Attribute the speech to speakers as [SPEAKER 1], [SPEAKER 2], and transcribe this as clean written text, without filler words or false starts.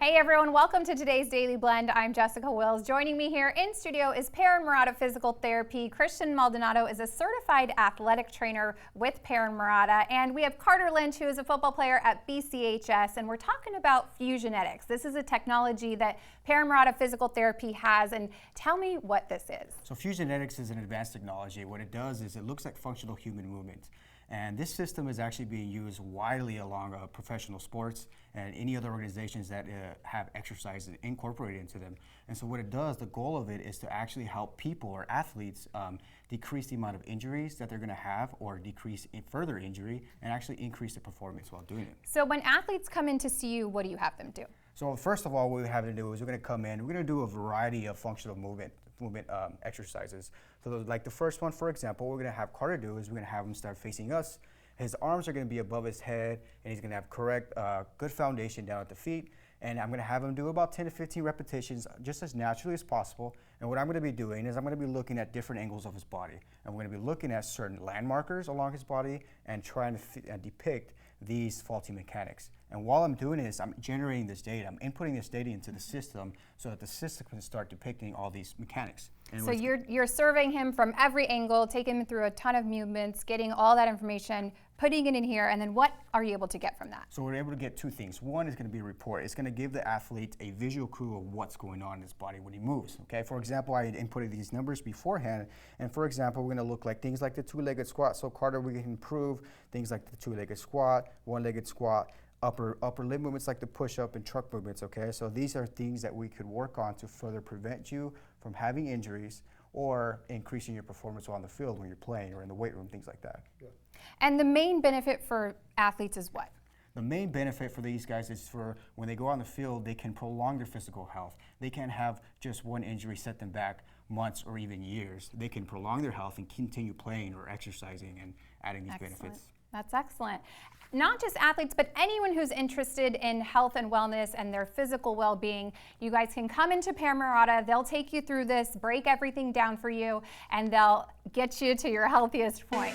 [SPEAKER 1] Hey everyone, welcome to today's Daily Blend. I'm Jessica Wills. Joining me here in studio is Marotta Physical Therapy. Christian Maldonado is a certified athletic trainer with Marotta, and we have Carter Lynch, who is a football player at BCHS, and we're talking about Fusionetics. This is a technology that Marotta Physical Therapy has, and tell me what this is.
[SPEAKER 2] So Fusionetics is an advanced technology. What it does is it looks like functional human movement. And this system is actually being used widely along professional sports and any other organizations that have exercise incorporated into them. And so what it does, the goal of it is to actually help people or athletes decrease the amount of injuries that they're going to have, or decrease further injury, and actually increase the performance while doing it.
[SPEAKER 1] So when athletes come in to see you, what do you have them do?
[SPEAKER 2] So first of all, what we have to do is we're going to come in, we're going to do a variety of functional movement exercises. So like the first one, for example, what we're going to have Carter do is we're going to have him start facing us. His arms are going to be above his head, and he's going to have correct, good foundation down at the feet. And I'm going to have him do about 10 to 15 repetitions just as naturally as possible. And what I'm going to be doing is I'm going to be looking at different angles of his body. And we're going to be looking at certain landmarkers along his body and trying to depict these faulty mechanics. And while I'm doing this, I'm generating this data. I'm inputting this data into the system so that the system can start depicting all these mechanics.
[SPEAKER 1] And so you're surveying him from every angle, taking him through a ton of movements, getting all that information, putting it in here, and then what are you able to get from that?
[SPEAKER 2] So we're able to get two things. One is going to be a report. It's going to give the athlete a visual clue of what's going on in his body when he moves. Okay. For example, I inputted these numbers beforehand, and for example, we're going to look like things like the two-legged squat. So Carter, we can improve things like the two-legged squat, one-legged squat, upper limb movements like the push-up and truck movements, okay? So these are things that we could work on to further prevent you from having injuries or increasing your performance on the field when you're playing or in the weight room, things like that.
[SPEAKER 1] Yeah. And the main benefit for athletes is what?
[SPEAKER 2] The main benefit for these guys is for when they go on the field, they can prolong their physical health. They can't have just one injury set them back months or even years. They can prolong their health and continue playing or exercising and adding these benefits.
[SPEAKER 1] That's excellent. Not just athletes, but anyone who's interested in health and wellness and their physical well-being, you guys can come into Marotta. They'll take you through this, break everything down for you, and they'll get you to your healthiest point.